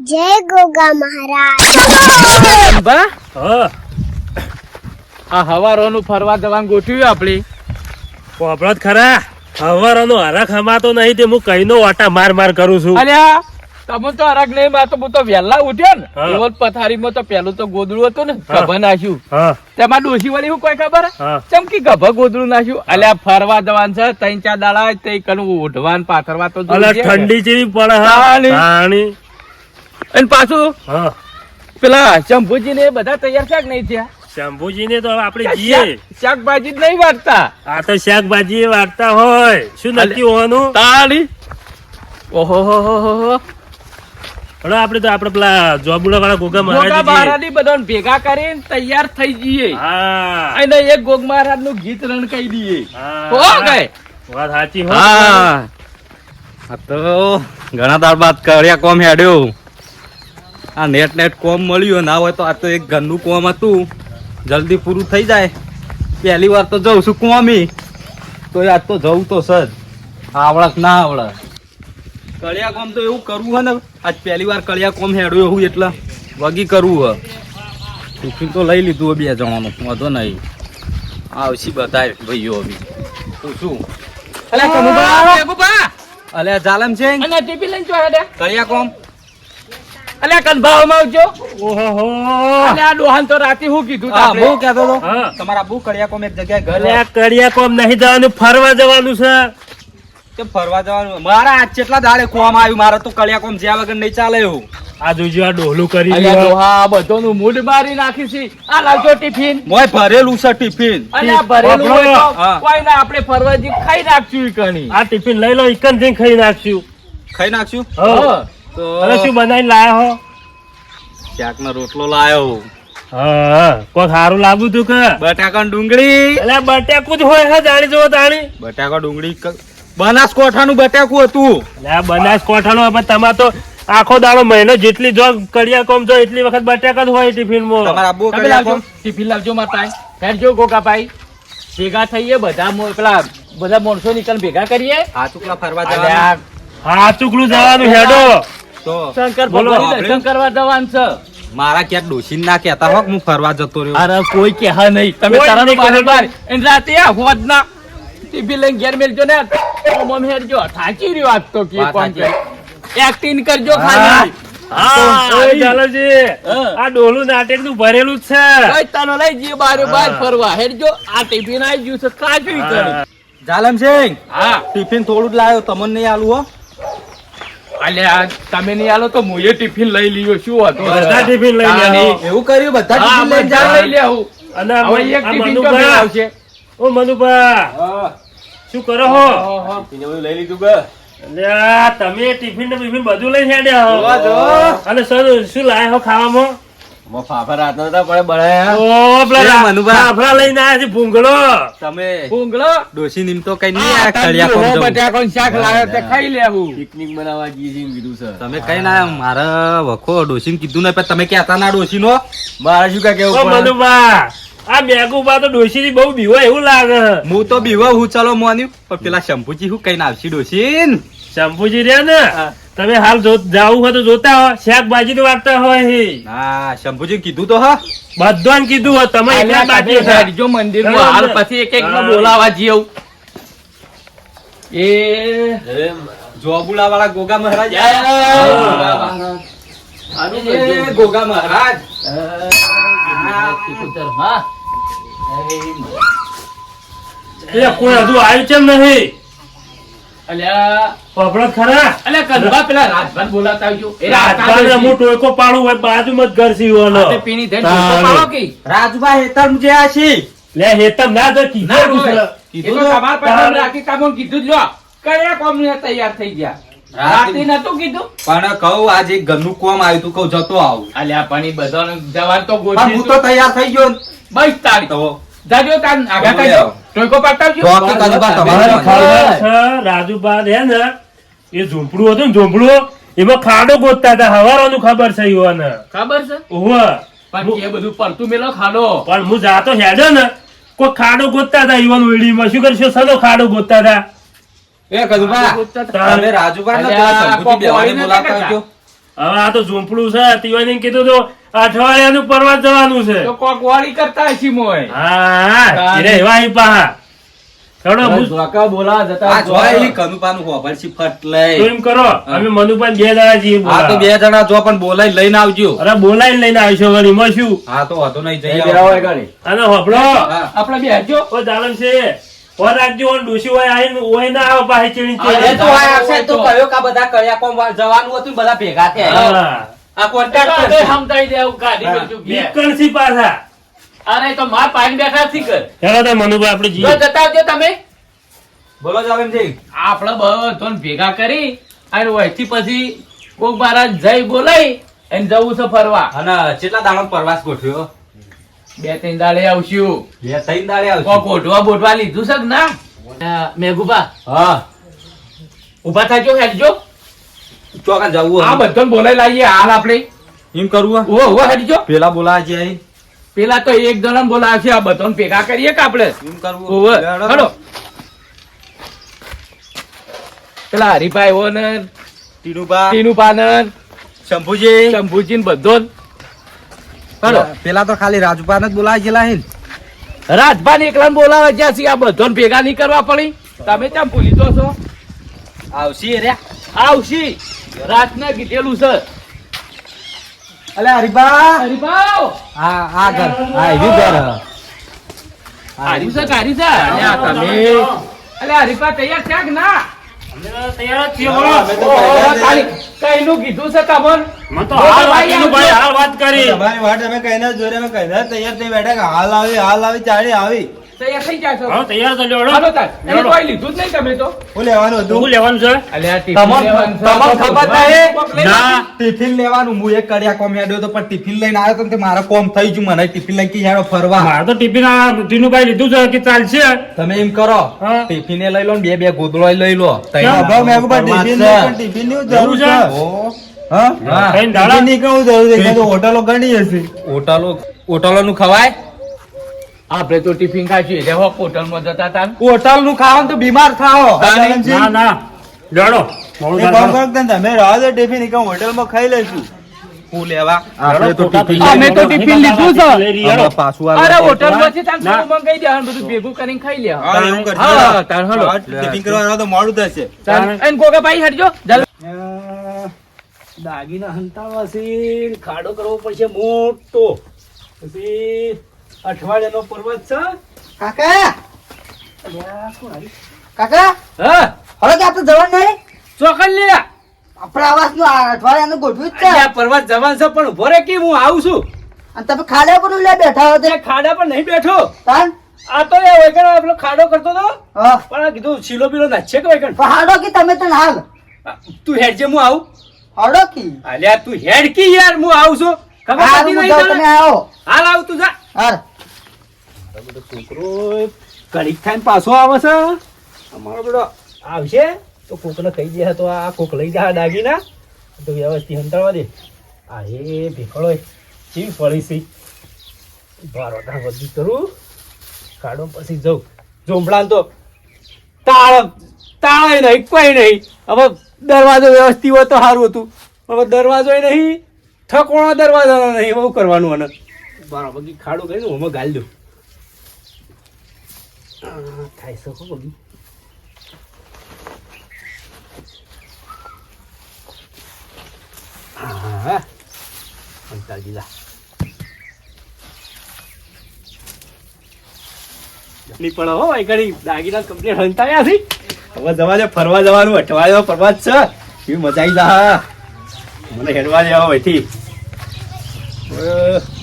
જય ગોગા મહારાજ. બા હા આ હવારોનું ફરવા જવાનું ગોઠવ્યું આપડે. પોપડત ખરા હવારનો હરખ હમાતો નહીં તે હું કઈનો વાટા માર માર કરું છું. અલ્યા તમે તો હરક નહીં બા તો હું તો વહેલા ઉઠ્યો ને હા. એવો જ પથારીમાં તો પેલું તો ગોદડું હતું ને ગભા નાખ્યું. હા તેમાં ડોશી વાળી શું કોઈ ખબર હા ચમકી ગભા ગોદડું નાખ્યું. અલ્યા ફરવા જવાનું છે 3-4 દાડા તે કનું ઉઠવાન પાથરવા તો અલા જોઈએ. ઠંડી જેવી પડે તાણી. તાણી. અને પાછું હા પેલા શંભુજી ને બધા તૈયાર છે કે નહીં થયા? શંભુજીને તો હવે આપણે જઈએ. શાકભાજી જ નહીં વાટતા. આ તો શાકભાજી વાટતા હોય શું નક્કી હોવાનું. તાળી ઓહો હો હો હો. હવે આપણે તો આપણે પેલા જોબુડા વાળા ગોગા ગોગા મહારાજ મહારાજની બધાને ભેગા કરીને તૈયાર થઈ જઈએ. હા અને એક ગોગ મહારાજ નું ગીત રણકાઈ દઈએ. હા. હો ગઈ. વાત સાચી હો. હા આ તો ઘણા દાળ બાદ કર્યા કોમ હેડ્યો. આ નેટ કોમ મળ્યું ના હોય તો આ તો એક ઘરનું કોમ હતું જલ્દી પૂરું થઈ જાય. પહેલી વાર તો જઉં છું કોમી તો આજ તો જવું તો સજ આવડક ના આવડે. કળિયા કોમ તો એવું કરવું હે ને આજ પહેલી વાર કળિયા કોમ હેડ્યો એવું એટલે વગી કરવું હે. ટિફિન તો લઈ લીધું હે 2 જણાનું વાંધો નહીં આવશી બતાય ભાઈઓ બી તો શું અલ્યા કનુભા, બેગુભા. અલે જાલમ છે અને ટીપી લઈને જો હેડે. કળિયા કોમ અલ્યા કનભાવમાં આવજો. ઓહોહો. અલ્યા આ ડોહાન તો રાતે હું કીધું હા આપણે? બહુ કહેતો તો હા. તમારા બહુ કળિયા કોમ એક જગ્યાએ ઘર અલ્યા કડિયા કોમ નહીં જવાનું ફરવા જવાનું છે. તે ફરવા જવાનું મારા આજ કેટલા દાડે કોમ આવ્યું મારે તો કળિયા કોમ જ્યાં વગર નહીં ચાલે એવું. આ જોજો આ ડોહલું કરી અલ્યા રહ્યો. ડોહા બધોનું મૂડ મારી નાખી છે. આ લાવજો ટિફિન. મોય ભરેલું છે ટિફિન. અલ્યા ભરેલું હોય તો હા. કોઈ ના આપણે ફરવા જઈ ખાઈ નાખશું ઈ કણી. આ ટિફિન લઈ લો ઇકન થી ખાઈ નાખશું. ખાઈ નાખશું હા. તો અરે શું બનાવીને લાયા હો. શાકનો રોટલો લાયો હા કોઈ સારું લાગુ તું કે બટાકા ડુંગળી અલ્યા બટેકું જ હોય હે જાણી જો તાણી. બટાકા ડુંગળી બનાસકોઠાનું બટાકું હતું. અલ્યા બનાસકાંઠાનો હવે તમાર તો આખો દાડો મહિનો જેટલી જો કડિયા કોમ જો એટલી વખત બટેકા જ હોય ટિફિન માં. તમારા આબુ તમે કળિયા લાવજો કોમ ટિફિન લાવજો માતા. હેડજો ગોગાભાઈ ભેગા થઈએ બધા પેલા બધા માણસો નીકળ ભેગા કરીએ. આ ચૂકલા ફરવા અલ્યા જવાનું હા ચૂકલું જવાનું હેડો. તો શંકર બોલો, ભગવાનનું આપણે? દર્શન કરવા જવાનું છે. મારા ક્યાંક ડોશીને ના કહેતા હો કે હું ફરવા જતો રહ્યો. અરે કોઈ કહે નહીં તમે કોઈ તારાનું નહીં કહે. બાર અને રાતે આ હોદના ટીવી લઈને ઘેર મેલજો ને ઓમ હેડજો થાકી રહ્યો આજ તો કે વાત કોમ સાચી. કે એક્ટિંગ કરજો હા ખાલી. હા ચાલોજી. હા. આ ડોલું નાટક નું ભરેલું જ છે. કઈ તાનો લઈ જઈએ બારે બાર હા. ફરવા હેડજો આ ટિફિન આવી ગયું છે કાચું કરી. હા. જાલમસિંહ હા ટિફિન થોડું જ લાવ્યો તમને નહીં આલું હો. અલ્યા તમે નહીં આલો તો હું એ ટિફિન લઈ લીધો શું હતું બધા ટિફિન લઈ હા, લેવો. એવું કર્યું બધા હા ટિફિન લઈને બધા જાઓ. લઈ લેવું. અને હવે એક આ ટિફિન તો મનુભા. આવશે. ઓ મનુભા શું કરો હો. લઈ લીધું કે અલ્યા તમે ટિફિન ને બિફિન બધું લઈને હેડ્યા હો. જોવા જો. અને સર શું લાયા હો ખાવામાં. ફાફર હાથમાં હતા પણ બળાયા. ઓ પેલા એ મનુભા. ફાફડા લઈને આયા છે ભૂંગળો. તમે ભૂંગળો ડોશી નીમ તો કઈ નહીં આ કળિયા કોમ જવું. બટાકાનું શાક લાવ્યો તે ખાઈ લેવું. તમે કઈ ના મારે વખો ડોશી કીધું ને તમે કહેતા ના ડોશી નો મારે શું કા ઓ કેવું મનુભા આ મેઘુભા તો ડોશી ની બહુ બીવો એવું લાગે. હું તો બીવા હું ચાલો મોન્યું પણ પેલા શંભુજી શું કઈ ના આવશે ડોશી શંભુજી રહ્યા ને તમે હાલ જાવું હોય તો જોતા હો શાકભાજી તો વાગતા હોય હે. હા શંભુજી કીધું તો હા બધાને કીધું હોય તમે એકલા અલ્યા બાકી તમે હતા. હેડજો મંદિરમાં હાલ પછી એક એક ને બોલાવા જીવ. એ જોબુલા વાળા ગોગા મહારાજ જય આનું એ ગોગા મહારાજ હા. એ કોઈ હજુ આવ્યું કેમ નહીં. અલ્યા પપડત ખરા અલ્યા કદવા પેલા રાજભાન બોલાતા આવજો. એ રાજભાને હું ટોયકો પાડું હોય બાજુમાં જ ઘર સીવવાનો. હાથે પીણી થઈને ટોપો પાડો કે? રાજભાઈ હેતમ જે આ છે લે હેતમ ના તો ના કીધું હોય. છે. એ તો તમારા પાસે રાખી કામો કીધું જ લો. કયા કોમને તૈયાર થઈ ગયા? રાતે નતું કીધું? પણ કહું આજે ઘરનું કોમ આવ્યું તું કહું જતો આવું અલ્યા પણ ઈ બધાને જવાન તો પણ ગોઠવી હું તો તૈયાર થઈ ગયો બસ તારી તો જાજો તાન આગા બોલો. કરજો. ટોયકો પાડતા આવજો. ચોકી કદબા મારે તમારે ખબર છે રાજુબા છે ને એ ઝૂંપડું હતું ને ઝૂંપડું એમાં ખાડો ગોતતા હતા હવારોનું ખબર છે યુવાને. ખબર છે ઓહો. પણ એ બધું પડતું મેલો ખાડો. પણ હું જાતો હેડ્યો ને કોઈ ખાડો ગોતતા હતા યુવાન વેડીમાં શું કરશો સનો ખાડો ગોતતા હતા. એ કદુબા તમે રાજુબા ને અલ્યા, શંભુજી કોક બેવાને વાળી નથી બોલાવતા કરતા. આવજો હવે આ તો ઝૂંપડું છે તિવારીને કીધું તો અઠવાડિયાનું પરવા જવાનું છે તો કોક વાળી કરતા હશી મોય હા એને એવા અહીં પાહા હેડો હું ધોકા બોલા જતા આ જોય ઈ કનુપાનું ખબર છે ફટ લઈ તો એમ કરો અમે મનુભાઈ 2 જણા જઈએ આ તો 2 જણા જો પણ બોલાઈ લઈને આવજો અરે બોલાઈને લઈને આવીશું વળી એમાં શું હા તો વાતો નહીં જઈ બેહો એ ગાડી અને હોભળો આપણે બે હજો ઓ દાલમ છે ઓ રાખજો ઓ ડોશી હોય આઈને ઓય ના આવ પાહે ચીણી એ તો આ આવશે તો કયો કા બધા કયા કોમ જવાનું હતું બધા ભેગા થયા હા આ કોન્ટ્રાક્ટ કાઢે સમજાઈ દેવું ગાડી મેલજો બે ઈકણસી પાછા અરે તો માર પાણી બેઠા થી કર હેડો તો મનુભાઈ આપણે જો જઈએ જતા આવજો તમે બોલો જાવેમજી આપણે બધોને ભેગા કરી અને વહીથી પછી કોક મહારાજ જઈ બોલાઈ અને જવું છે ફરવા અને કેટલા દાડો પ્રવાસ ગોઠવ્યો 2-3 દાડે આવશું 2-3 દાડે કોક આવશે ઓઢવા બોઢવા લીધું છે કે ના મેઘુબા હા ઉભા થાજો હેડજો ચોકન જવું આ બધાને બોલાઈ લાવીએ હાલ આપણે એમ કરવું ઓ હેડજો પેલા બોલાવા છે અહીં પેલા તો એક જણા બોલાવશે આ બધાને ભેગા કરીએ કે આપણે એમ કરવું ઓવે હેડો પેલા હરીભાઈ ઓ ને ટીનુબા ટીનુ પાનર શંભુજી શંભુજી ને બધો હેડો પેલા તો ખાલી રાજપાન જ બોલાવા ગયેલા હે રાજભાઈ એકલાને બોલાવે જ્યાં છે આ બધાને ભેગા નહીં કરવા પડી તમે કેમ ભૂલી દો છો આવશી રે આવશી રાતના કીધેલું છે અલે હરીબા હરીભાઈ આ આગળ આ એવી ઘર હારી છે કારી છે અલ્યા તમે અલ્યા હરીભા તૈયાર છે કે ના તૈયાર જ છીએ બોલો કઈનું કીધું છે તમન મને તો હાલ ભાઈ હાલ વાત કરી તમારી વાત અમે કહીને જોડે અમે કહીને તૈયાર થઈ બેઠા કે હાલ આવી ચાડી આવી તૈયાર થઈ ગયા છો હા તૈયાર તો લ્યો હાલો તાર એને કોઈ લીધું જ નહીં તમે તો શું લેવાનું હતું શું લેવાનું છે અલ્યા તમન ખબર નહીં ના ટિફિન લેવાનું હું એક કડિયા કોમ યાડ્યો તો પણ ટિફિન લઈને આવ્યો તો તે મારા કોમ થઈ ગયું મને ટિફિન લઈને કે યાર ફરવા મારે તો ટિફિન આ ટીનુભાઈ લીધું છે કે ચાલશે તમે એમ કરો હા. ટિફિને લઈ લો ને બે ગોદડો લઈ લો અભાવ મેં ઉપર ટિફિન નહીં, પણ ટિફિનની જરૂર છે હા હા. કઈ દાડા ટિફિનની કેવું જરૂર છે કાં તો હોટલો ઘણી હશે હોટલો નું ખવાય આપણે તો ટિફિન ખાશું એટલે હોટલમાં જતા હતા ને. હોટલ નું ખાવાનું તો બીમાર થાઓ ના ના લેડો મોડું એક થાય કામ કરો કે તમે રહો દો ટિફિન એક હોટલમાં ખાઈ લઈશું હું લેવા આપણે તો ટિફિન અમે તો ટિફિન લીધું છે લઈ લઈએ, હેડો. પાછું અરે હોટલમાંથી તાર ના. થોડું મંગાઈ દેવાનું બધું ભેગું કરીને ખાઈ લે હા એવું કરજો હા તાર હલો હા, ટિફિન કરવા રહો તો મોડું થશે અને ગોગાભાઈ હટજો જલ્દી દાગીના હંતાવા છે ખાડો કરવો પડશે મોટો પછી અઠવાડિયાનો પર્વત છે કાકા અલ્યા, કોણ આવી? કાકા હા હવે કે આપણે જવાનું નહીં ચોકન લે આપણે આવાસ નું અઠવાડિયાનું ગોઠવ્યું જ છે અલ્યા, પર્વત જવાન છે પણ ઉભો રે કે હું આવું છું અને તમે ખાડા પર લે બેઠા હો તે ખાડા પર નહીં બેઠો તાન આ તો એ વૈકણ આપણો ખાડો કરતો તો હા પણ આ કીધું શીલો બીલો નાખશે કે વૈકણ પણ હાડો કે તમે તો હાલ તું હેડ જે હું આવું હાડો કી અલ્યા તું હેડ કી યાર હું આવું છું ખબર હાલ નથી હું નહીં જાઉં, તને? તમે આવો હાલ આવ તું જા હાર છોકરો કડીક થઈને પાછો આવે છે અમારો બધો આવશે તો કોકને કહી દે તો આ કોક લઈ જા દાગીના તો વ્યવસ્થિત હંતાડવા દે આ એ ભીખડો કેવી પડી છે બારોટા વધી કરું કાઢો પછી જઉં ઝોંપડા તો તાળે નહીં કોઈ નહીં હવે દરવાજો વ્યવસ્થિત હોય તો સારું હતું હવે દરવાજો નહીં ઠકોણો દરવાજો નહીં બહુ કરવાનું અને બરાબર ખાડો કરીને હું ગાલી દઉં થાય શકો બગી હા અંતાજી લા ની પણ હો ભાઈ ઘડી દાગીના કમ્પ્લીટ હંતાયા છે હવે જવા દે ફરવા જવાનું અઠવાડિયો પ્રવાસ છે કેવી મજા આવી જા મને હેડવા દે હવે અહીંથી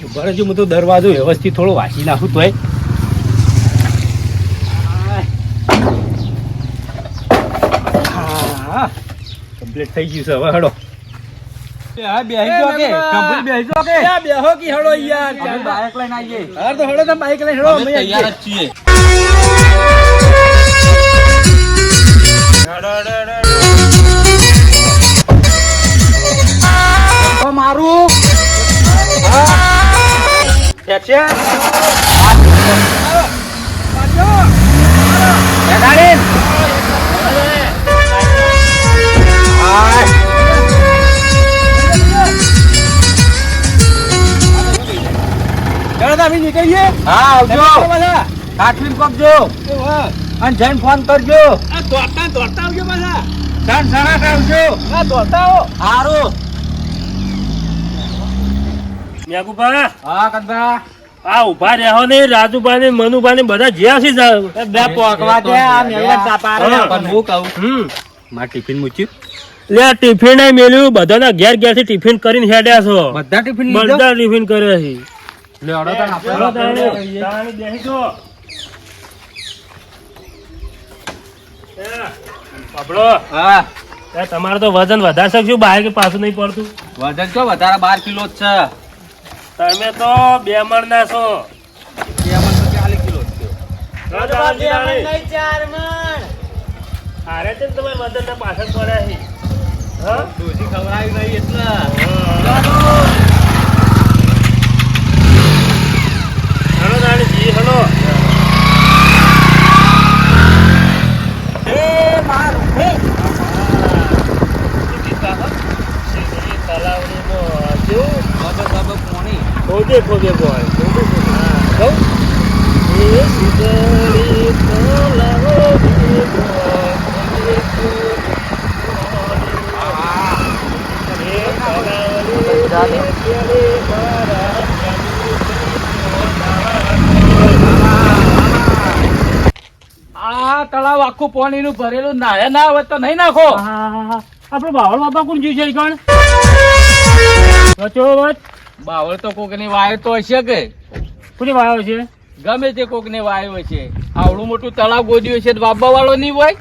ઉભા રહેજો હું તો દરવાજો વ્યવસ્થિત થોડો વાંચી નાખું તોય કમ્પ્લીટ થઈ ગયું છે હવે હેડો હા બેહી જો કે કંપની બેહી જો કે બેહો કી હળો યાર અમે બાઇક લઈને આવીએ હા તો હળો તમે બાઈક લઈને હળો અમે તૈયાર જ છીએ તો મારું અમે નીકળીએ હા આવજો બધા કાઠવીન પગજો અને જઈને ફોન કરજો દોડતા દોડતા આવજો બધા સણ આવજો હા દોડતા આવો સારું મેઘુભા હા કદા આ ઉભા રહ્યો ને રાજુભા ને મનુભા ને બધા જ્યાં છે બે પોકવા દે આ મેળવા ચાપા પણ હું કહું હમ મારે ટિફિન મૂક્યું લે ટિફિન મેલ્યું બધાના ઘેર ઘેર થી ટિફિન કરીને હેડ્યા છો બધા ટિફિન લીધો બધા ટિફિન કરે છે લે અડો તને ચલો તાણે, આપણે તાણે બેસી જો. બાબડો, હા એ તમારે તો વજન વધારે શકશું બહાર કે પાછું નહીં પડતું વજન છો વધારે 12 કિલો જ છે તમે તો બે મણ ના છો એમાં તો 40 કિલો જ છે હારે છે ને તમારે વજન ના પાછળ પડ્યા છે હા દૂધી ખવડાવી નહીં એટલે હલો નાનીજી હલો ખોદે ખોદે બોય એ સુધરી તલાવડી બોય આ તળાવ આખું પાણી નું ભરેલું નાયા ના હોય તો નહીં નાખો આપડે બાવળ બાપા કોણ જીવ છે કણ વચો વચ બાવળ તો કોક ની વાયો તો હશે કે કોની વાયો છે ગમે તે કોક ને વાયો હશે આવડું મોટું તળાવ ગોદ્યું હશે બાબા વાળો નહીં હોય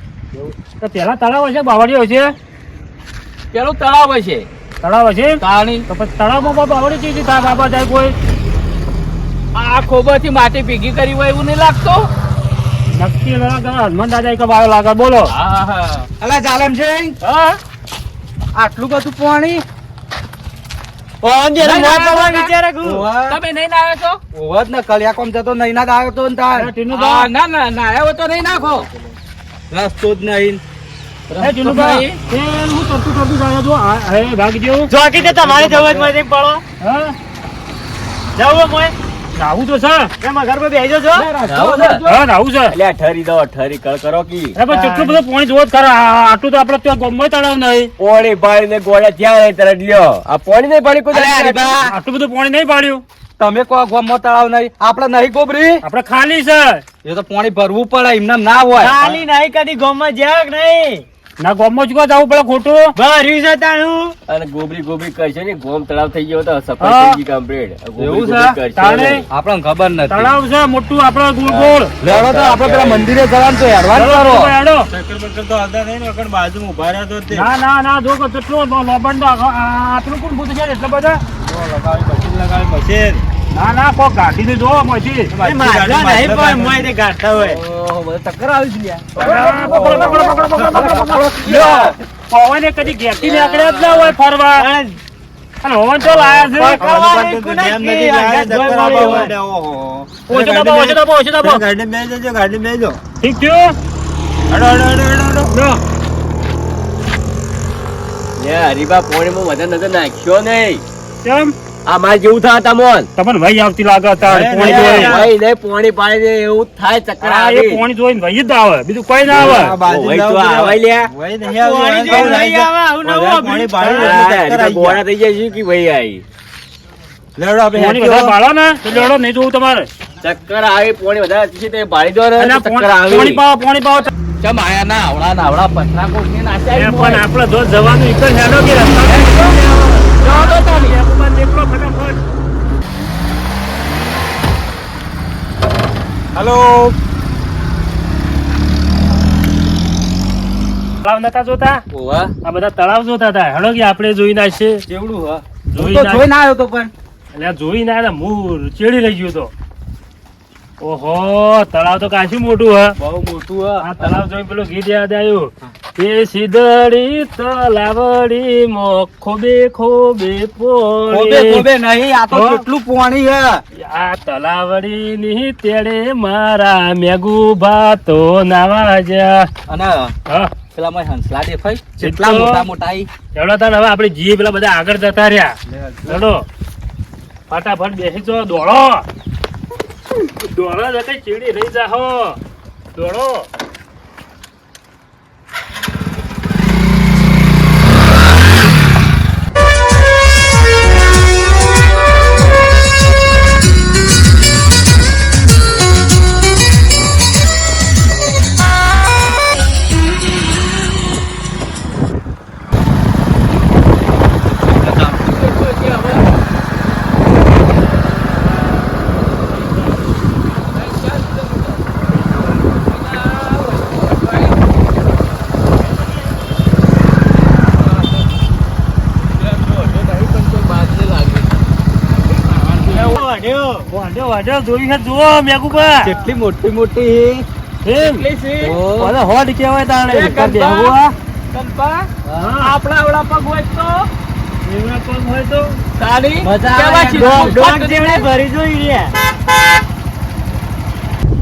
તો પેલા તળાવ હશે બાવળીઓ છે પેલું તળાવ હશે તળાવ હશે તાણી તો પછી તળાવમાં બાવળી ચીજ થાય બાબા જાય કોઈ આ ખોબાથી માટી ભેગી કરી હોય એવું નહીં લાગતું નક્કી હનુમાન દાદા એક વાયો લાગે બોલો હા હા અલા જાલમ છે હા આટલું બધું પાણી નહીં નાખ્યો છો? ઓવા તમે નહીં નાયો છો ઓવા જ ને કલિયા કોમ જતો નહીં ના આવ્યો તો ને તાર હા, ના ના નાયા હોય તો નહીં નાખો રસ્તો જ નહીં એ ટીનુભાઈ, એ હું તરતું જાય જો હે ભાગજો જોકી તે તમારે જવું જ મને પડો હા જવું મોય રાવું તો છે એમાં ઘર પર બેસી જો હા રાવું છે ઠરી દો ઠરી કર કરો કી અરે પણ કેટલું બધું પાણી જોત ખરા આટલું તો આપડે ત્યાં ગોમમાં તળાવ નહીં પોણી પાણી ને ગોળે ત્યાં નહીં તરત લ્યો આ પોણી નહીં પાણી કોઈ આટલું બધું પાણી નહીં પાડ્યું તમે કહો ગોમમાં તળાવ નહીં આપડે નહીં ગોબરી આપડે ખાલી છે એ તો પાણી ભરવું પડે એમને ના હોય ખાલી નહીં કદી ગોમાં જ્યાં નહીં ના ગોમમાં જ જવું પડે ખોટું ભર્યું છે તાણું અને ગોબરી ગોબરી કરશે ને ગોમ તળાવ થઈ ગયો તો હા. સફાઈ થઈ ગઈ કમ્પ્લીટ એવું છે? તાણે આપણને ખબર નથી તળાવ છે મોટું આપડે ગોળ ગોળ લેડો તો આપડે પેલા મંદિરે જવાનું તો એડવાન્સ કરો હેડો. બાજુ ઉભા રહ્યા તો ના ના ના જો કે કેટલો લોબંડ આટલું કોણ ભૂત છે એટલા બધા ના ના કોઈ ગાડી ને જો મજી મારવા નહીં પણ મોય તે ગાંઠતા હોય ટક્કર આવી જ લ્યા પવને કદી ઘેરથી નીકળ્યા જ ના હોય ફરવા અને હોવન તો લાયા છે ઓછો દબો ઠીક થયું હરીબા પોણી માં વધારે નજર નાખ્યો નહીં કેમ આ માર જેવું થાય તમોન તમને વહી આવતી લાગે તાર પોણી જોઈ ભાઈ નહીં પોણી પાણી દે એવું જ થાય ચક્કર આ આવે એ પોણી જોઈને વહી જ આવે બીજું કોઈ ના આવે વહી તો આવે લ્યા હરીબા ગોળા થઈ જાય છે કે ભાઈ આવી પોણી વધારે પાડો ને તો લેડો નહીં જોવું તમારે ચક્કર આવે પોણી વધારે છે તે ભાડી દો ને અને તો ચક્કર પોણી પાવો ચમ આયા ના આવડા પથરા કોક ને એ નાખ્યા પણ આપડે જો જવાનું એક જ હેડો કે રસ્તા નીકળો ફટાફટ હેલો તળાવ નતા જોતા ઓવા આ બધા તળાવ જોતા હતા હેડો કે આપણે જોઈને આવશે કેવડું હા જોઈને આવ્યો તો પણ એટલે જોઈને આવ્યા મૂળ ચેડી લઈ ગયો તો ઓહો તળાવ તો કાશી મોટું હ બહુ મોટું હા આ તળાવ જોઈ પેલું ગીત યાદ આવ્યું એ સીધડી તલાવડી મો ખોબે ખોબે ખોબે પોણી ખોબે નહીં આ તો હો? કેટલું પાણી છે આ તલાવડી ની તેડે મારા મેઘુભા તો નાવા જા અને હા પેલા મય હંસલા દેખાય કેટલા તો- મોટા મોટા ઈ ચલો તાન હવે આપણે જીએ પેલા બધા આગળ જતા રહ્યા ચલો ફટાફટ બેસી જો દોડો દોડો જતે ચીડી રહી જાહો દોડો વાડ્યો જોઈ છે જુઓ મેકુબા કેટલી મોટી મોટી એમ ઓલા હોડ કેવાય તાણે બેહવા આપણા આવડા પગ હોય તો એવડા પગ હોય તો તારી કેવા છે ડોક જેવડે ભરી જોઈ રહ્યા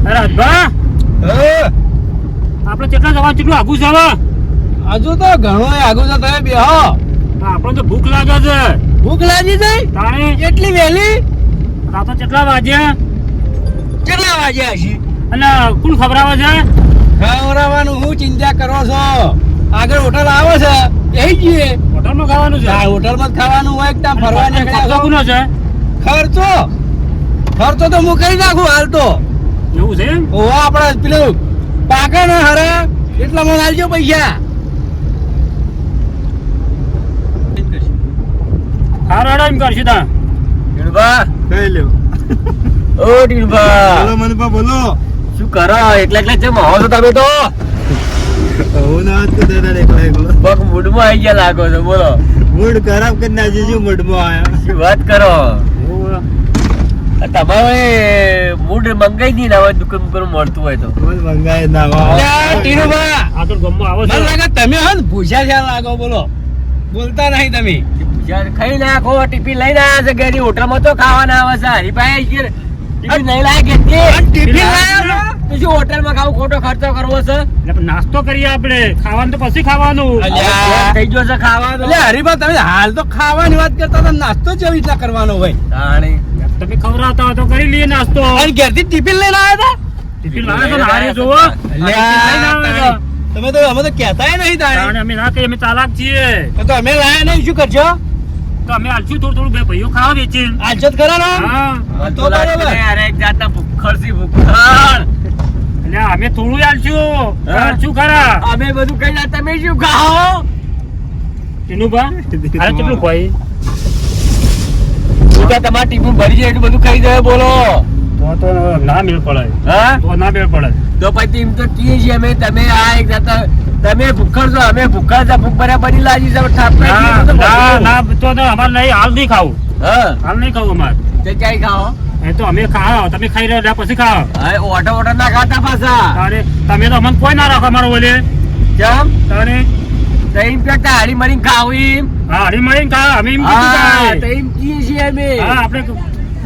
રાજભા આપણે કેટલા જવા કેટલું આગું છે હવે હજુ તો ઘણો આગળ તો તમે બેહો આપણે તો ભૂખ લાગે છે ભૂખ લાગી જાય તાણે એટલી વહેલી રાતો કેટલા વાગ્યા કેટલા વાગ્યા હશે અને કોણ ખબરાવે છે ખવડાવવાનું હું ચિંતા કરો છો આગળ હોટલ આવે છે એ જઈએ હોટલમાં ખાવાનું છે હા હોટલમાં જ ખાવાનું હોય એકદમ ફરવા ખર્ચો નીકળ્યા કોનો છે ખર્ચો ખર્ચો તો હું કરી નાખું હાલ તો એવું છે એમ ઓ આપડે પેલું પાકે ને હરે એટલા મને આલજો પૈસા હારો એમ કરશે તા ટીણબા કઈ લ્યો ઓ ટીણબા બોલો મને પા બોલો શું કરો એકલા એકલા જેમ આવો છો તમે તો હું ના વાત કરતા હતા એકલા એકલો પગ મૂડમાં આવી ગયા લાગો છો બોલો મૂડ ખરાબ કરી નાખી શું મૂડમાં આયા શું વાત કરો તમારે મૂડ મંગાઈ દી ને હવે દુકાન ઉપર મળતું હોય તો બોલ મંગાય ના વા અલ્યા, ટીનુભા, આ તો ગમમાં આવો મને છે લાગે તમે હે ને ભૂસ્યા છે લાગો બોલો બોલતા નહીં તમે જ્યારે ખાઈ નાખો ટિફિન લઈને આવ્યા છે ઘેરની હોટલમાં તો ખાવાના આવે છે હરીભાઈ ટિફિન નહીં લાવે ઘેરથી. ટિફિન લાયા છો? તો શું હોટલમાં ખાવું ખોટો ખર્ચો કરવો છે એટલે પણ નાસ્તો કરીએ આપણે ખાવાનું તો પછી ખાવાનું અલ્યા. થઈ ગયો છે ખાવાનું એટલે હરીભા તમે હાલ તો ખાવાની વાત કરતા હતા નાસ્તો કેવી રીતના કરવાનો હોય તાણી. તમે ખવડાવતા હોય તો કરી લઈએ નાસ્તો અને ઘેરથી ટિફિન લઈને આવ્યા ટિફિન લાવે તો હારે જોવો હતા તમે તો અમે તો કહેતાય નહીં તાણે તાણે અમે ના કહીએ અમે ચાલાક છીએ તો અમે લાયા નહીં શું કરજો તો અમે આલશું થોડું થોડું બે ભાઈઓ ખાવા વેચીને આજત ખરા ને હા તો તો લાગતું બરાબર. નહીં, અરે એક જાતના ભૂખ્ખડ છે, ભૂખ્ખડ. એટલે અમે થોડું આલશું આલશું ખરા અમે બધું કઈ ના તમે શું ખાઓ એનું બા અરે કેટલું ભાઈ હું તો તમારા ટિફિન ભરી જાય એટલું બધું ખાઈ જાય બોલો તો ના મેળ પડે હા તો ના મેળ પડે તો પછી એમ તો કહીએ છીએ અમે તમે આ એક જાતના તમે ભૂખ્ખડ છો અમે ભૂખ્ખડ છે ભૂખ બરાબરની લાગી છે ઠાપ ના ના તો અમારે નહીં હાલ નહીં ખાવું હા હાલ નહીં ખાવું અમારે તે ક્યાંય ખાઓ એ તો અમે ખાઓ તમે ખાઈ રહ્યા પછી ખાઓ હા ઓટો ઓટો ના ખાતા પાછા તારે તમે તો અમને કોઈ ના રાખો અમારો બોલે કેમ તારે તો એમ કરતા હારી મરીને ખાવ એમ હા હરી મળીને ખાઓ અમે એમ કીધું હા તારે. તો એમ કહીએ છીએ અમે હા આપણે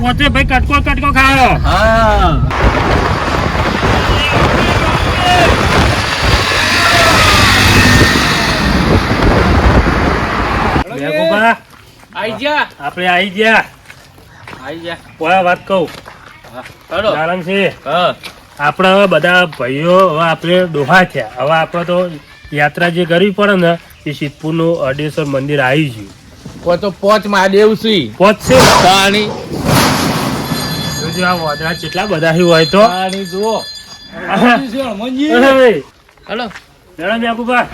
પોતે ભાઈ કટકો કટકો ખાઓ હા મેઘુબા, આઈ જા આપણે આવી ગયા આઈ જા કોઈ વાત કહું ચલો નારાયણસિંહ હા આપણે હવે બધા ભાઈઓ હવે આપણે ડોહા થયા હવે આપણે તો યાત્રા જે કરવી પડે ને એ સિદ્ધપુરનું અડેશ્વર મંદિર આવી ગયું તો પોચ મહાદેવ સી પહોંચશે તાણી જોજો આ વાદળા કેટલા બધા હોય તો તાણી જુઓ અરે, હલો મેડમ યાકુબા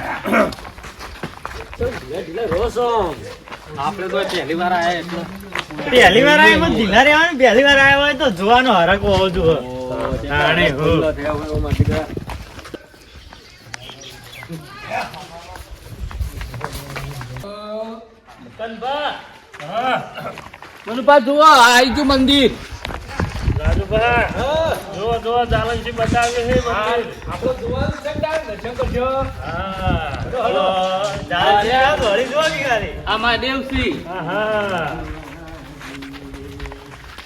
આપણે તો પહેલી વાર આયા એટલે પહેલી વાર આવ્યા પણ ધીના રહેવાનું પહેલી વાર આવ્યા હોય તો જોવાનો હરક હોવો જોઈએ તાણે હો. હા, મનુભા જુઓ આઈ ગયું મંદિર રાજુભા, જુઓ, જુઓ, જાલનસિંહ બતાવે છે મંદિર. આપણો જોવાનું છે ને, દર્શન કરજો હા, જુઓ, જાલનસિંહ આ ઘોડી જુઓ કે ખાલી. આ મહાદેવ સી હા, હા.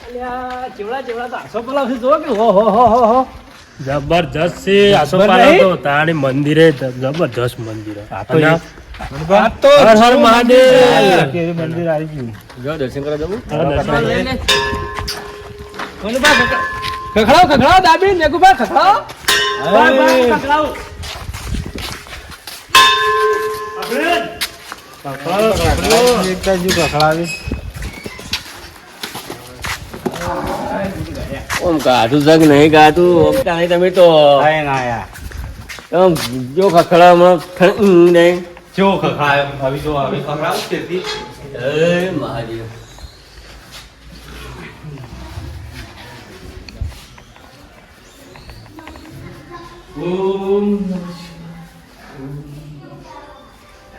અલ્યા, ચેવડા ચેવડા તો આસો પલાવશે જો કે હો હો હો હો હો જબરજસ્ત છે આસો જબર પાલા નહીં? તો તાણી મંદિરે જબરજસ્ત મંદિર આ તો હર હર જો મહાદેવ કેવું મંદિર આવી ગયું જો દર્શન કરવા જવું હા, દર્શન લઈ લે. મનુભા, ખખડાવો દાબી મેઘુભા ખખડાવો. ઓમ ગાધું જગ નહીં ગાધું ઓમતા નહીં તમે તો જો ખખડામાં નહીં કેવો ખખડાયો હવે જો હવે ખખડાવું તેથી મહાદેવ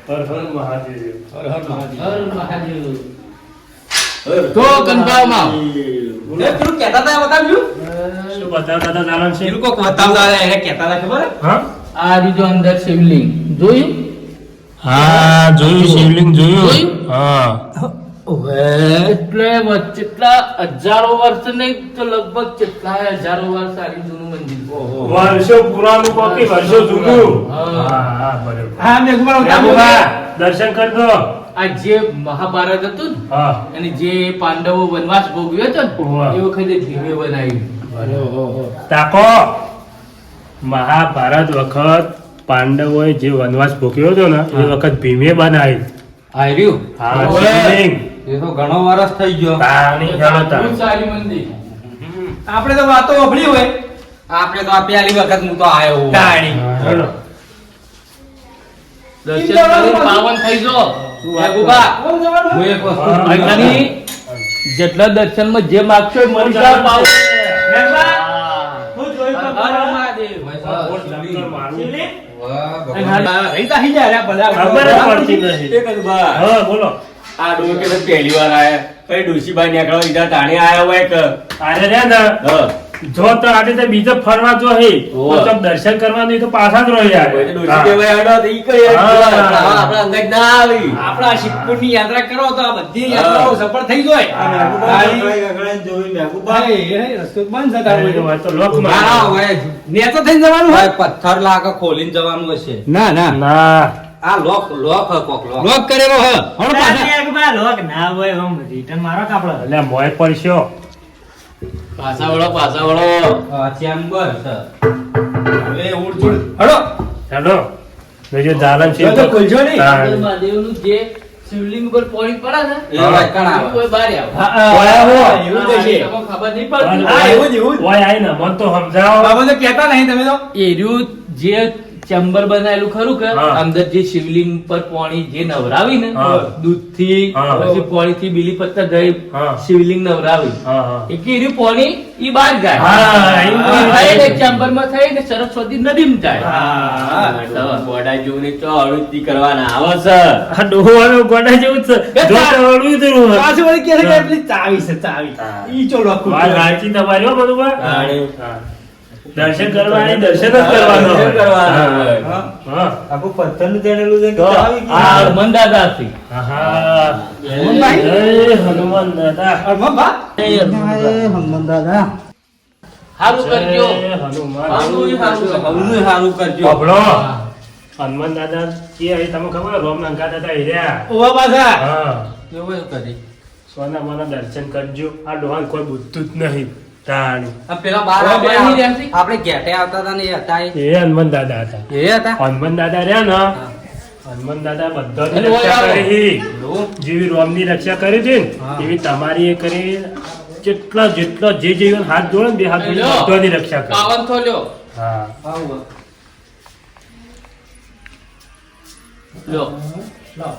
હર હર મહાદેવ. હર મહાદેવ તો કંટાળમાં પેલું કહેતા હતા બતાવ્યું શું બતાવતા હતા જાણો છે? પેલું કોક બતાવતા હતા એને કહેતા હતા ખબર હા આ રીતો અંદર શિવલિંગ જોયું હા જોયું શિવલિંગ જોયું જોયું? હા એટલે કેટલા હજારો વર્ષ નહીં તો લગભગ કેટલા હજારો વર્ષ આની જૂનું મંદિર વર્ષો પુરાનું કોકી વર્ષો જૂનું હા. હા બરાબર હા મેઘુભા મેઘુભા, દર્શન કરજો. આ જે મહાભારત હતું ને હા અને જે પાંડવો વનવાસ ભોગવ્યો હતો ઓહો. ને એ વખતે ધીમે બનાવ્યું તાકો મહાભારત વખત પાંડવોએ જે વનવાસ ભોગવ્યો હતો ને એ વખત ભીમે બનાવી. આર્યું હા ઓહો. શિવલિંગ. એ તો ઘણો વર્ષ થઈ ગયો તાણી જળતા. બહુ સારી મંદિર આપણે તો વાતો સાંભળી હોય આપણે તો આ પહેલી વખત હું તો આવ્યો હું. તાણી હા, હેલો. દર્શન કરીને પાવન થઈ જો મેઘુભા. હું એક વસ્તુ હા. અહીંયાની જેટલા દર્શનમાં જે માગશો એ મળી જાય પાવન. હર મહાદેવ. શંકર મારું. વાહ, રહી તાહી જાય રે બધા ખબર જ પડતી નથી. એક જ બા. હા બોલો. આ ડોહો કે પહેલી વાર આયા કઈ ડોશીબાઈ નીકળવા દીધા તાણે આયા હોય કે આજે રે ને હા જો તો આજે તો બીજે ફરવા જો હે ઓહો. તો તમે દર્શન કરવાનું તો પાછા જ રહી કોઈ તો ડોશી જાય. કહેવાય આડો તો ઈ કઈ હા. આપણા અંગત ના આવી આપણા સિદ્ધપુરની યાત્રા કરો તો આ બધી યાત્રાઓ સફળ થઈ જાય રસ્તો બંધ થતા હોય તો લોકમાં. હા, હવે નેતો થઈને જવાનું હોય હવે પથ્થર લાગે ખોલીને જવાનું હશે ના ના ના આ લોક લોક હ કોક લોક લોક કરેલો હ હણ પાછા એટલે મોય પડશો. પાછા વળો ચેમ્બર છે હવે ઉડછુડ હડો ચાલો બીજું જાલન છે જો તો ખોલજો નહીં. તાણી. મહાદેવનું જે શિવલિંગ ઉપર પોઈન્ટ પડે ને એ વાંકણ આવે. કોઈ બહાર આવે ઓયા હો. એવું તો છે તમને ખબર નહીં પડતી હા એવું જ એવું જ ઓય આઈ ને મન તો સમજાવો. બાબા તો કહેતા નહીં તમે તો એર્યું જે ચેમ્બર બનાવેલું ખરું કે હા. અંદર જે શિવલિંગ પર પાણી જે નવરાવી ને હા. દૂધથી હા. પછી પાણીથી બીલીપત્ર દહીં હા. શિવલિંગ નવરાવી હા હા એ એર્યું પાણી ઈ બહાર જાય હા, ઈ બહાર જાય. થઈને ચેમ્બરમાં થઈને સરસ્વતી નદીમાં જાય હા. તો બોડા જોઈને તો અળુતી કરવાના આવે છે આ ડોહાનું ગોડા જેવું જ છે. જો તો અડવું જ રહ્યું. પાછું વળી કહે છે કે પેલી ચાવી છે ચાવી હા. ઈ ચો લખું વાત સાચી તમારી હો બધું બા. તાણી. હા. દર્શન કરવા આઈ દર્શન જ કરવાનો દર્શન કરવાના હોય. હા. હા. આખું પથ્થરનું તેડેલું છે કે તો ચાવી કે? આ હનુમાન દાદાથી આહા. હનુમાનભાઈ? જય હનુમાન દાદા. હનુમાન બા સારું કરજો જય હનુમાન. હમનું સારું કરજો બાબડો. હનુમાન દાદા જે અહીં તમે ખબર રોમ લંકા દાદા હીર્યા. ઓવા પાછા હા. એવું કરી સોના મોના દર્શન કરજો. આ ડોહાન કોઈ બુદ્ધું જ નહીં. તાણી. આ પેલા બાર ઓય, બેહી રહેશે? આપણે ઘેટે આવતા હતા ને એ હતા એ? એ હનુમાન દાદા હતા. એ હતા હનુમાન દાદા રહ્યા ને હનુમાન દાદા બધાની એટલે ઓય રક્ષા આવો. કરી છે. જેવી રોમની રક્ષા કરી છે ને હા. એવી તમારી એ કરી. જેટલા જે જીવન હાથ જોડે ને બે હાથ જોડે લ્યો. બધાની રક્ષા કરી. પાવન થોલ્યો હા. આવું લ્યો લાવ.